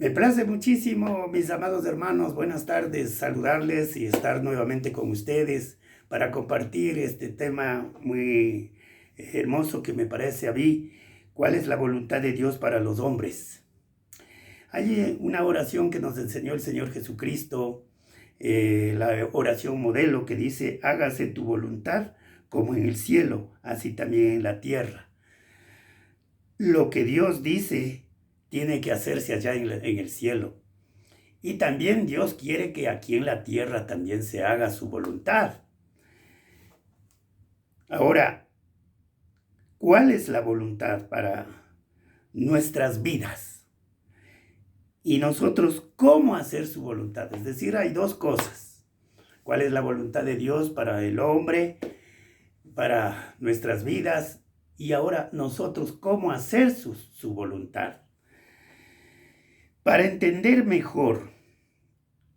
Me place muchísimo, mis amados hermanos, buenas tardes, saludarles y estar nuevamente con ustedes para compartir este tema muy hermoso que me parece a mí, ¿cuál es la voluntad de Dios para los hombres? Hay una oración que nos enseñó el Señor Jesucristo, la oración modelo que dice, hágase tu voluntad como en el cielo, así también en la tierra. Lo que Dios dice tiene que hacerse allá en el cielo. Y también Dios quiere que aquí en la tierra también se haga su voluntad. Ahora, ¿cuál es la voluntad para nuestras vidas? Y nosotros, ¿cómo hacer su voluntad? Es decir, hay dos cosas. ¿Cuál es la voluntad de Dios para el hombre, para nuestras vidas? Y ahora nosotros, ¿cómo hacer su voluntad? Para entender mejor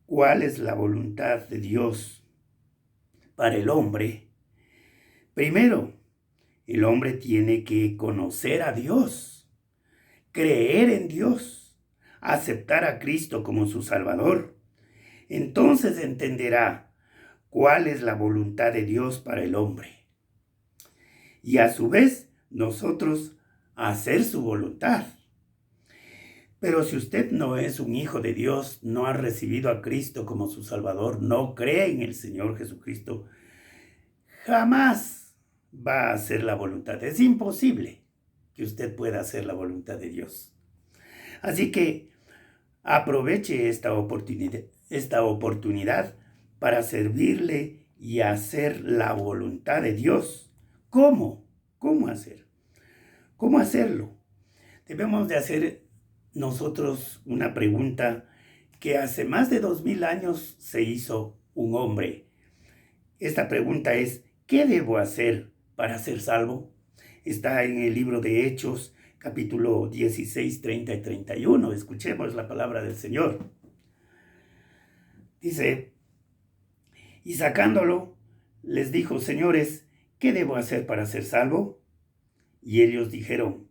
cuál es la voluntad de Dios para el hombre, primero, el hombre tiene que conocer a Dios, creer en Dios, aceptar a Cristo como su Salvador. Entonces entenderá cuál es la voluntad de Dios para el hombre. Y a su vez, nosotros hacer su voluntad. Pero si usted no es un hijo de Dios, no ha recibido a Cristo como su Salvador, no cree en el Señor Jesucristo, jamás va a hacer la voluntad. Es imposible que usted pueda hacer la voluntad de Dios. Así que aproveche esta oportunidad para servirle y hacer la voluntad de Dios. ¿Cómo? ¿Cómo hacer? ¿Cómo hacerlo? Debemos de hacer nosotros una pregunta que hace más de 2000 años se hizo un hombre. Esta pregunta es, ¿qué debo hacer para ser salvo? Está en el libro de Hechos, capítulo 16, 30 y 31. Escuchemos la palabra del Señor. Dice, y sacándolo, les dijo, señores, ¿qué debo hacer para ser salvo? Y ellos dijeron,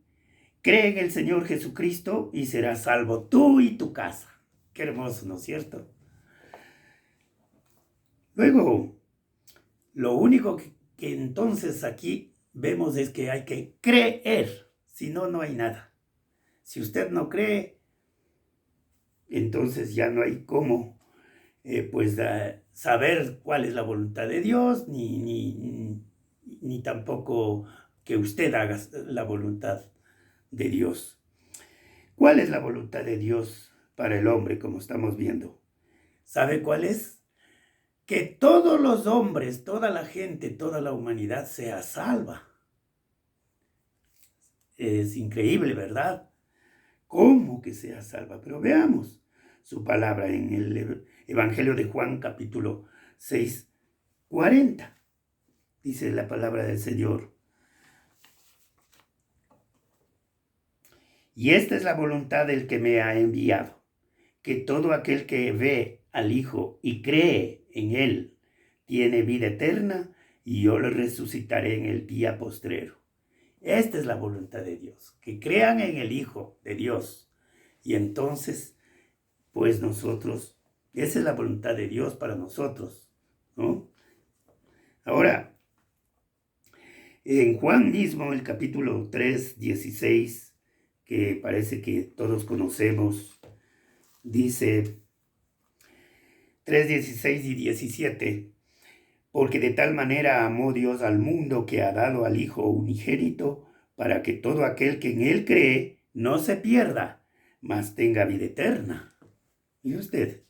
cree en el Señor Jesucristo y serás salvo tú y tu casa. Qué hermoso, ¿no es cierto? Luego, lo único que entonces aquí vemos es que hay que creer, si no, no hay nada. Si usted no cree, entonces ya no hay cómo saber cuál es la voluntad de Dios, ni tampoco que usted haga la voluntad de Dios. ¿Cuál es la voluntad de Dios para el hombre, como estamos viendo? ¿Sabe cuál es? Que todos los hombres, toda la gente, toda la humanidad sea salva. Es increíble, ¿verdad? ¿Cómo que sea salva? Pero veamos su palabra en el Evangelio de Juan, capítulo 6, 40. Dice la palabra del Señor. Y esta es la voluntad del que me ha enviado, que todo aquel que ve al Hijo y cree en Él tiene vida eterna, y yo le resucitaré en el día postrero. Esta es la voluntad de Dios, que crean en el Hijo de Dios. Y entonces, pues nosotros, esa es la voluntad de Dios para nosotros, ¿no? Ahora, en Juan mismo, el capítulo 3, 16, que parece que todos conocemos, dice 3, 16 y 17, porque de tal manera amó Dios al mundo que ha dado al Hijo unigénito, para que todo aquel que en Él cree no se pierda, mas tenga vida eterna. ¿Y usted?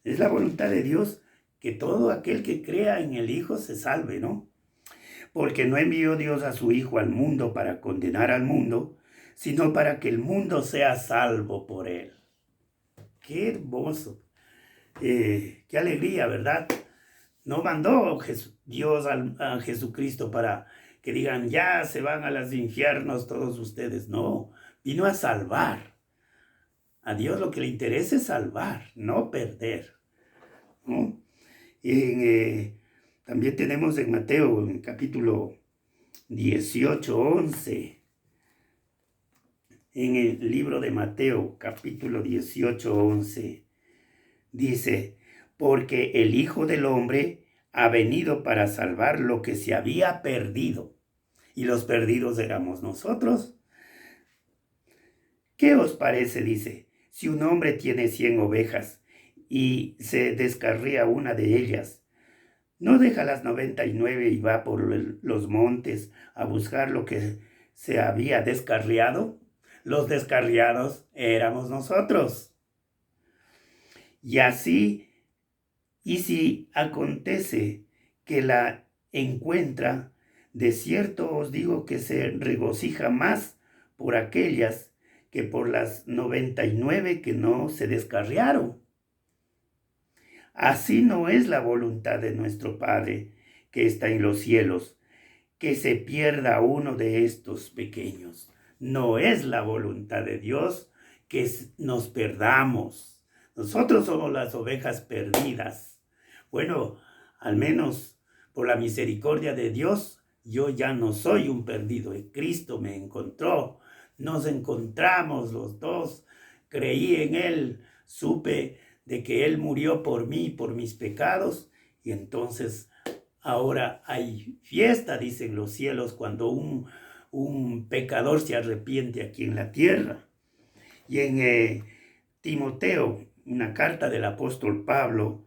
Es la voluntad de Dios que todo aquel que crea en el Hijo se salve, ¿no? Porque no envió Dios a su Hijo al mundo para condenar al mundo, sino para que el mundo sea salvo por Él. ¡Qué hermoso! ¡Qué alegría!, ¿verdad? No mandó Dios a Jesucristo para que digan, ya se van a los infiernos todos ustedes. No, vino a salvar. A Dios lo que le interesa es salvar, no perder, ¿no? También tenemos en Mateo, en el capítulo 18, 11, en el libro de Mateo, capítulo 18, 11. Dice, porque el Hijo del Hombre ha venido para salvar lo que se había perdido. Y los perdidos éramos nosotros. ¿Qué os parece? Dice, si un hombre tiene 100 ovejas y se descarría una de ellas, ¿no deja las 99 y va por los montes a buscar lo que se había descarriado? Los descarriados éramos nosotros. Y así, y si acontece que la encuentra, de cierto os digo que se regocija más por aquellas que por las 99 que no se descarriaron. Así no es la voluntad de nuestro Padre que está en los cielos, que se pierda uno de estos pequeños. No es la voluntad de Dios que nos perdamos. Nosotros somos las ovejas perdidas. Bueno, al menos por la misericordia de Dios, yo ya no soy un perdido. Cristo me encontró. Nos encontramos los dos. Creí en Él. Supe de que Él murió por mí, por mis pecados. Y entonces ahora hay fiesta, dicen los cielos, cuando un pecador se arrepiente aquí en la tierra. Y en Timoteo, una carta del apóstol Pablo,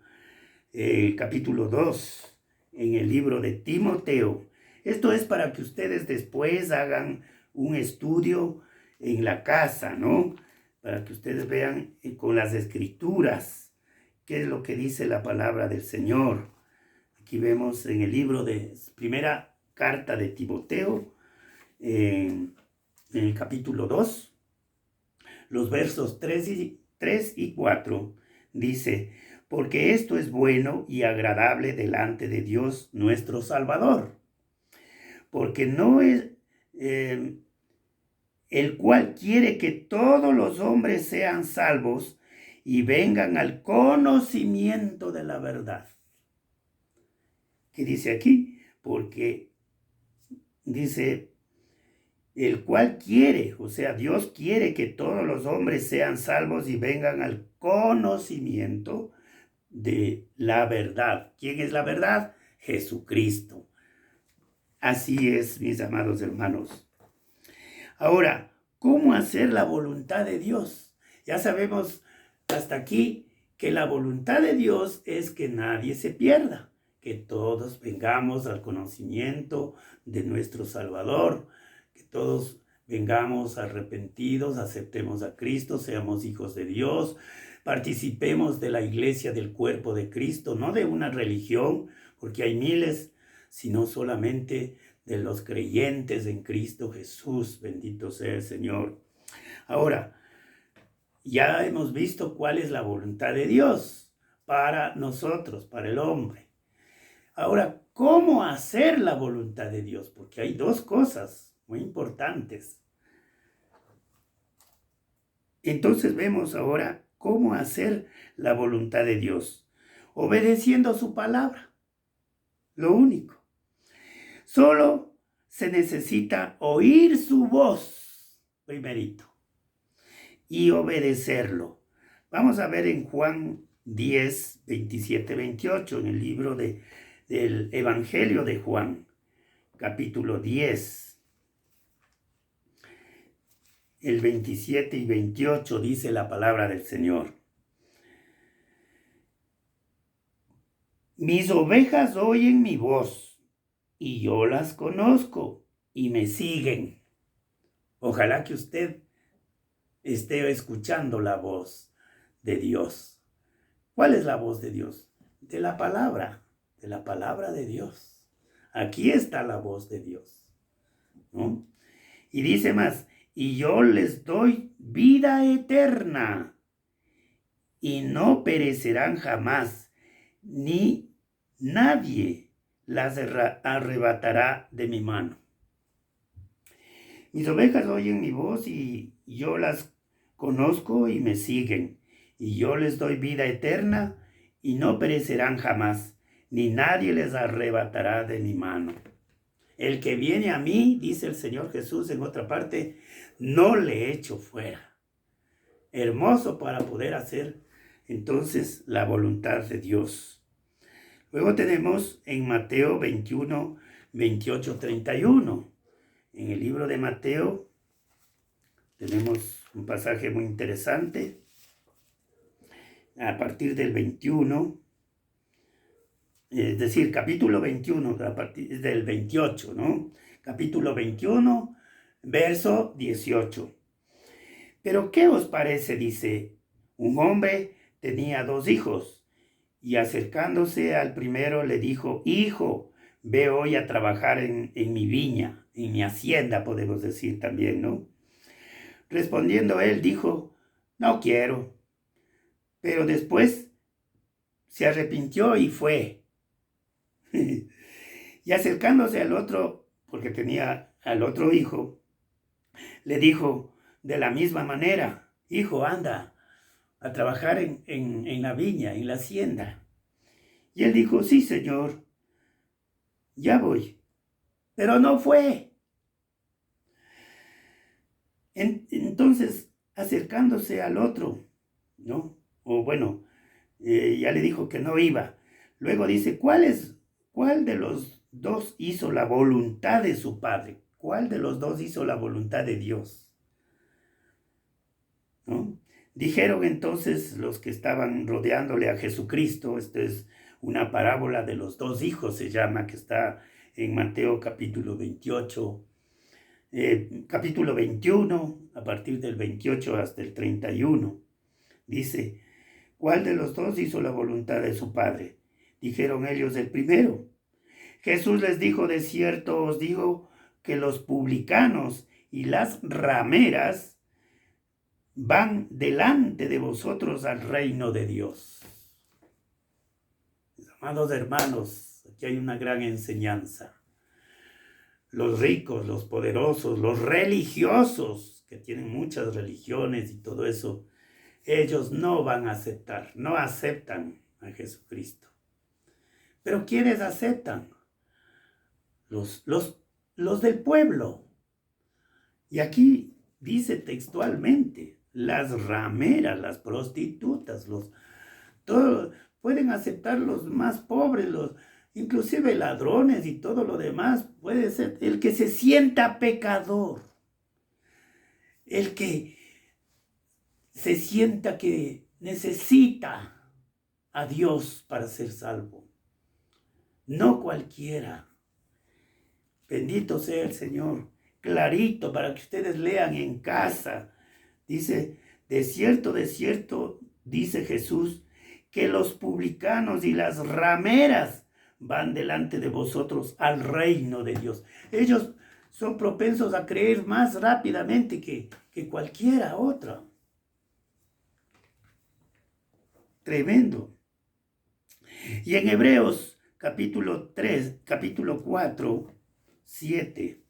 capítulo 2, en el libro de Timoteo. Esto es para que ustedes después hagan un estudio en la casa, ¿no? Para que ustedes vean con las escrituras qué es lo que dice la palabra del Señor. Aquí vemos en el libro de primera carta de Timoteo, en el capítulo 2, los versos 3 y 4, dice, porque esto es bueno y agradable delante de Dios nuestro Salvador, porque no es el cual quiere que todos los hombres sean salvos y vengan al conocimiento de la verdad. ¿Qué dice aquí? Porque dice, el cual quiere, o sea, Dios quiere que todos los hombres sean salvos y vengan al conocimiento de la verdad. ¿Quién es la verdad? Jesucristo. Así es, mis amados hermanos. Ahora, ¿cómo hacer la voluntad de Dios? Ya sabemos hasta aquí que la voluntad de Dios es que nadie se pierda, que todos vengamos al conocimiento de nuestro Salvador, que todos vengamos arrepentidos, aceptemos a Cristo, seamos hijos de Dios, participemos de la iglesia del cuerpo de Cristo, no de una religión, porque hay miles, sino solamente de los creyentes en Cristo Jesús. Bendito sea el Señor. Ahora, ya hemos visto cuál es la voluntad de Dios para nosotros, para el hombre. Ahora, ¿cómo hacer la voluntad de Dios? Porque hay dos cosas muy importantes. Entonces vemos ahora cómo hacer la voluntad de Dios. Obedeciendo su palabra. Lo único. Solo se necesita oír su voz primerito y obedecerlo. Vamos a ver en Juan 10, 27, 28, en el libro del Evangelio de Juan, capítulo 10. El 27 y 28 dice la palabra del Señor. Mis ovejas oyen mi voz, y yo las conozco, y me siguen. Ojalá que usted esté escuchando la voz de Dios. ¿Cuál es la voz de Dios? De la palabra de Dios. Aquí está la voz de Dios, ¿no? Y dice más, y yo les doy vida eterna, y no perecerán jamás, ni nadie las arrebatará de mi mano. Mis ovejas oyen mi voz y yo las conozco y me siguen. Y yo les doy vida eterna y no perecerán jamás, ni nadie les arrebatará de mi mano. El que viene a mí, dice el Señor Jesús en otra parte, no le echo fuera. Hermoso para poder hacer entonces la voluntad de Dios. Luego tenemos en Mateo 21, 28, 31. En el libro de Mateo tenemos un pasaje muy interesante. A partir del 21, es decir, capítulo 21, a partir del 28, ¿no? Capítulo 21, verso 18. Pero ¿qué os parece? Dice, un hombre tenía 2 hijos, y acercándose al primero le dijo, hijo, ve hoy a trabajar en mi viña, en mi hacienda, podemos decir también, ¿no? Respondiendo él dijo, no quiero. Pero después se arrepintió y fue. Y acercándose al otro, porque tenía al otro hijo, le dijo de la misma manera, hijo, anda a trabajar en la viña, en la hacienda. Y él dijo, sí, señor, ya voy. Pero no fue. Entonces, acercándose al otro, ¿no? O bueno, ya le dijo que no iba. Luego dice, ¿cuál de los dos hizo la voluntad de su padre? ¿Cuál de los dos hizo la voluntad de Dios? ¿No? Dijeron entonces los que estaban rodeándole a Jesucristo, esta es una parábola de los 2 hijos, se llama, que está en Mateo capítulo 28, capítulo 21, a partir del 28 hasta el 31. Dice, ¿cuál de los dos hizo la voluntad de su padre? Dijeron ellos, el primero. Jesús les dijo, de cierto os digo que los publicanos y las rameras van delante de vosotros al reino de Dios. Mis amados hermanos, aquí hay una gran enseñanza. Los ricos, los poderosos, los religiosos, que tienen muchas religiones y todo eso, ellos no van a aceptar, no aceptan a Jesucristo. Pero ¿quiénes aceptan? Los del pueblo. Y aquí dice textualmente, las rameras, las prostitutas, pueden aceptar los más pobres, inclusive ladrones y todo lo demás. Puede ser el que se sienta pecador, el que se sienta que necesita a Dios para ser salvo. No cualquiera. Bendito sea el Señor. Clarito para que ustedes lean en casa. Dice, de cierto, dice Jesús, que los publicanos y las rameras van delante de vosotros al reino de Dios. Ellos son propensos a creer más rápidamente que cualquiera otra. Tremendo. Y en Hebreos capítulo 4, 7,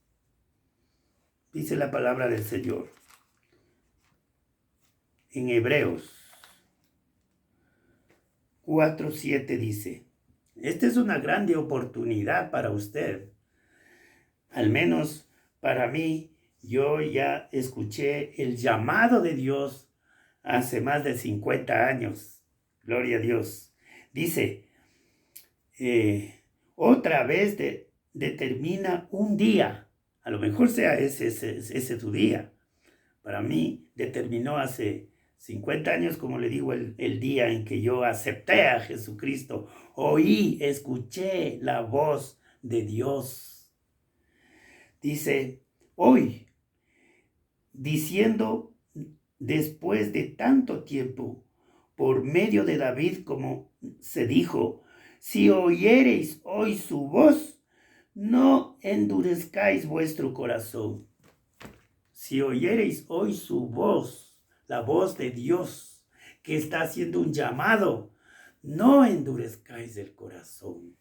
dice la palabra del Señor. En Hebreos 4, 7 dice, esta es una grande oportunidad para usted. Al menos para mí, yo ya escuché el llamado de Dios hace más de 50 años. Gloria a Dios. Dice, otra vez determina un día. A lo mejor sea ese tu día. Para mí determinó hace 50 años, como le digo, el día en que yo acepté a Jesucristo. Escuché la voz de Dios. Dice, hoy, diciendo después de tanto tiempo, por medio de David, como se dijo, si oyereis hoy su voz, no endurezcáis vuestro corazón. Si oyereis hoy su voz, la voz de Dios, que está haciendo un llamado, no endurezcáis el corazón.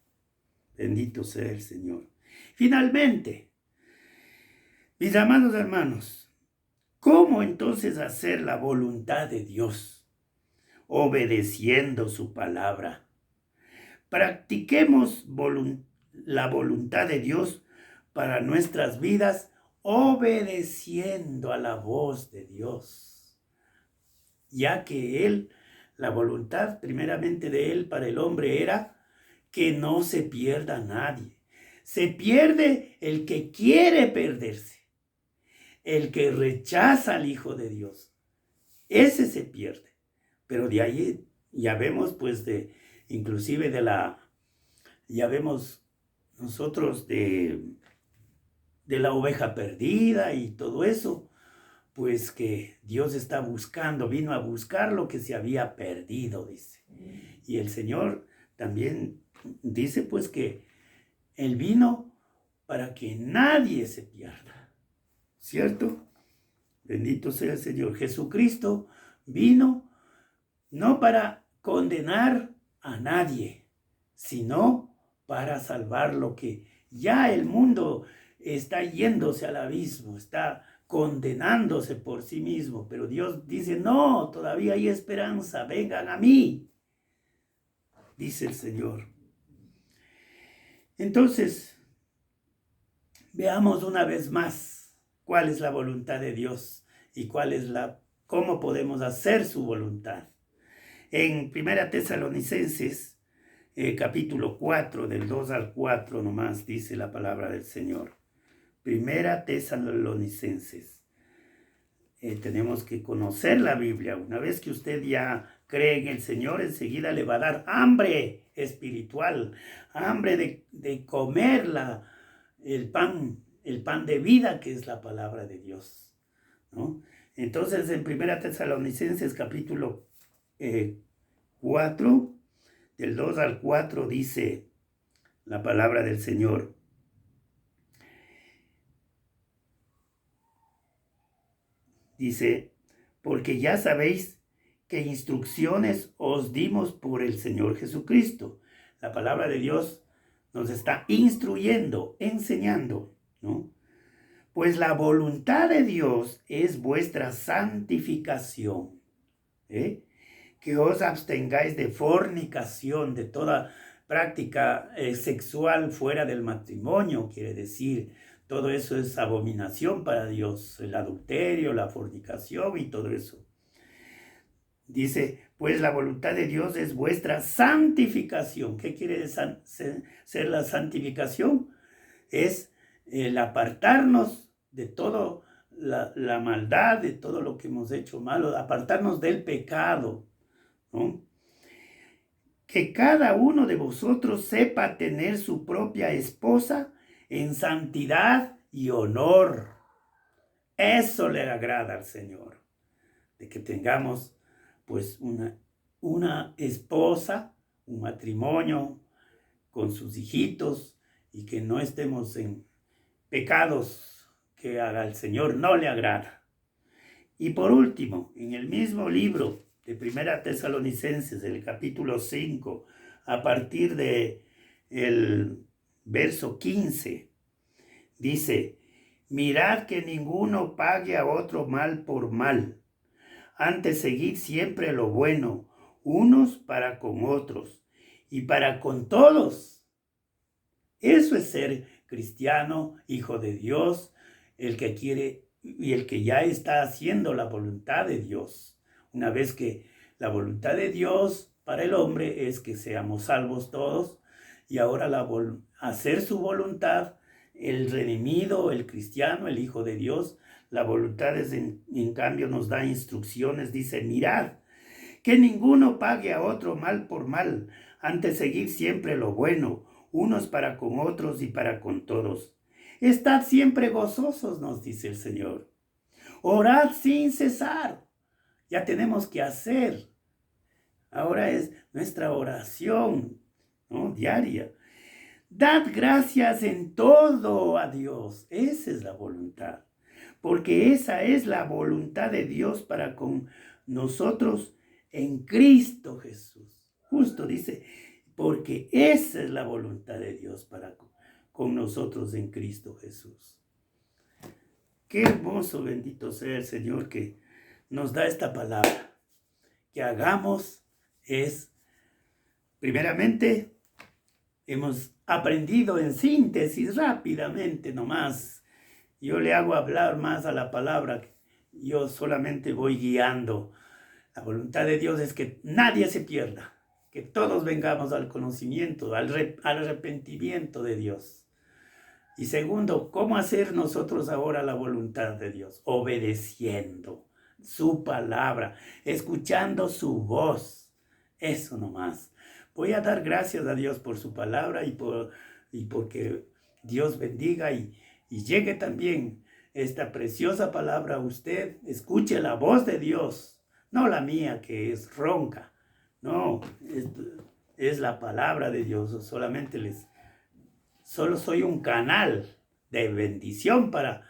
Bendito sea el Señor. Finalmente, mis amados hermanos, ¿cómo entonces hacer la voluntad de Dios? Obedeciendo su palabra. Practiquemos la voluntad de Dios para nuestras vidas, obedeciendo a la voz de Dios, ya que la voluntad primeramente de Él para el hombre era que no se pierda nadie. Se pierde el que quiere perderse, el que rechaza al Hijo de Dios. Ese se pierde. Pero de ahí ya vemos, pues, inclusive ya vemos nosotros de la oveja perdida y todo eso, pues que Dios está buscando, vino a buscar lo que se había perdido, dice. Y el Señor también dice, pues, que Él vino para que nadie se pierda, ¿cierto? Bendito sea el Señor. Jesucristo vino no para condenar a nadie, sino para salvar lo que ya el mundo está yéndose al abismo, está condenándose por sí mismo. Pero Dios dice, no, todavía hay esperanza, vengan a mí, dice el Señor. Entonces, veamos una vez más cuál es la voluntad de Dios y cómo podemos hacer su voluntad. En 1 Tesalonicenses, capítulo 4, del 2 al 4 nomás, dice la palabra del Señor. 1 Tesalonicenses. Tenemos que conocer la Biblia. Una vez que usted ya cree en el Señor, enseguida le va a dar hambre espiritual, hambre de comer el pan de vida que es la palabra de Dios, ¿no? Entonces, en 1 Tesalonicenses capítulo 4, del 2 al 4, dice la palabra del Señor. Dice, porque ya sabéis que instrucciones os dimos por el Señor Jesucristo. La palabra de Dios nos está instruyendo, enseñando, ¿no? Pues la voluntad de Dios es vuestra santificación, que os abstengáis de fornicación, de toda práctica sexual fuera del matrimonio, quiere decir, todo eso es abominación para Dios, el adulterio, la fornicación y todo eso. Dice, pues la voluntad de Dios es vuestra santificación. ¿Qué quiere ser la santificación? Es el apartarnos de toda la maldad, de todo lo que hemos hecho malo, apartarnos del pecado, ¿no? Que cada uno de vosotros sepa tener su propia esposa en santidad y honor. Eso le agrada al Señor, de que tengamos pues una esposa, un matrimonio con sus hijitos y que no estemos en pecados que al Señor no le agrada. Y por último, en el mismo libro de 1 Tesalonicenses, el capítulo 5, a partir de el verso 15, dice, mirad que ninguno pague a otro mal por mal, antes seguid siempre lo bueno, unos para con otros y para con todos. Eso es ser cristiano, hijo de Dios, el que quiere y el que ya está haciendo la voluntad de Dios. Una vez que la voluntad de Dios para el hombre es que seamos salvos todos, y ahora hacer su voluntad, el redimido, el cristiano, el hijo de Dios, la voluntad es en cambio nos da instrucciones, dice, mirad, que ninguno pague a otro mal por mal, antes seguir siempre lo bueno, unos para con otros y para con todos. Estad siempre gozosos, nos dice el Señor. Orad sin cesar. Ya tenemos que hacer. Ahora es nuestra oración, ¿no?, diaria. Dad gracias en todo a Dios. Esa es la voluntad. Porque esa es la voluntad de Dios para con nosotros en Cristo Jesús. Justo dice, porque esa es la voluntad de Dios para con nosotros en Cristo Jesús. Qué hermoso, bendito sea el Señor que nos da esta palabra. Que hagamos es, primeramente, hemos aprendido en síntesis rápidamente nomás. Yo le hago hablar más a la palabra. Yo solamente voy guiando. La voluntad de Dios es que nadie se pierda, que todos vengamos al conocimiento, al arrepentimiento de Dios. Y segundo, ¿cómo hacer nosotros ahora la voluntad de Dios? Obedeciendo su palabra, escuchando su voz. Eso nomás. Voy a dar gracias a Dios por su palabra y porque Dios bendiga y llegue también esta preciosa palabra a usted. Escuche la voz de Dios, no la mía que es ronca. No, es la palabra de Dios. Solo soy un canal de bendición para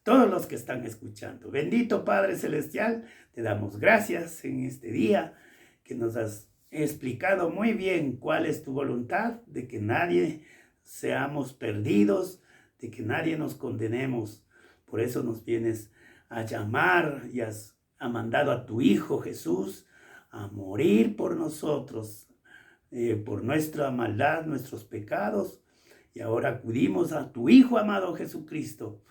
todos los que están escuchando. Bendito Padre Celestial, te damos gracias en este día que nos has explicado muy bien cuál es tu voluntad, de que nadie seamos perdidos, de que nadie nos condenemos. Por eso nos vienes a llamar y has mandado a tu Hijo Jesús a morir por nosotros, por nuestra maldad, nuestros pecados. Y ahora acudimos a tu Hijo amado Jesucristo.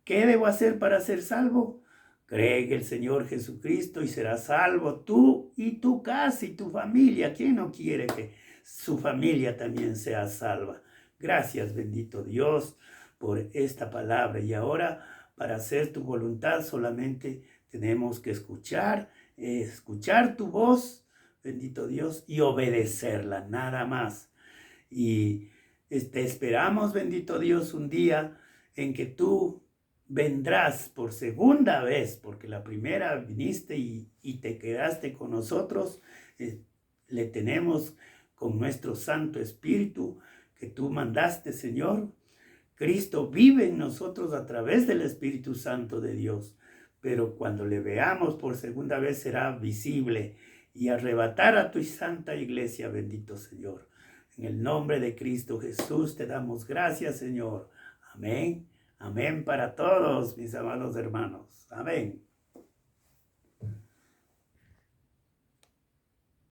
¿Qué debo hacer para ser salvo? Cree en el Señor Jesucristo y serás salvo tú y tu casa y tu familia. ¿Quién no quiere que su familia también sea salva? Gracias, bendito Dios, por esta palabra. Y ahora, para hacer tu voluntad, solamente tenemos que escuchar tu voz, bendito Dios, y obedecerla, nada más. Y te esperamos, bendito Dios, un día en que tú vendrás por segunda vez, porque la primera viniste y te quedaste con nosotros. Le tenemos con nuestro Santo Espíritu que tú mandaste, Señor. Cristo vive en nosotros a través del Espíritu Santo de Dios, pero cuando le veamos por segunda vez será visible y arrebatar a tu santa iglesia, bendito Señor. En el nombre de Cristo Jesús te damos gracias, Señor. Amén. Amén para todos, mis amados hermanos. Amén.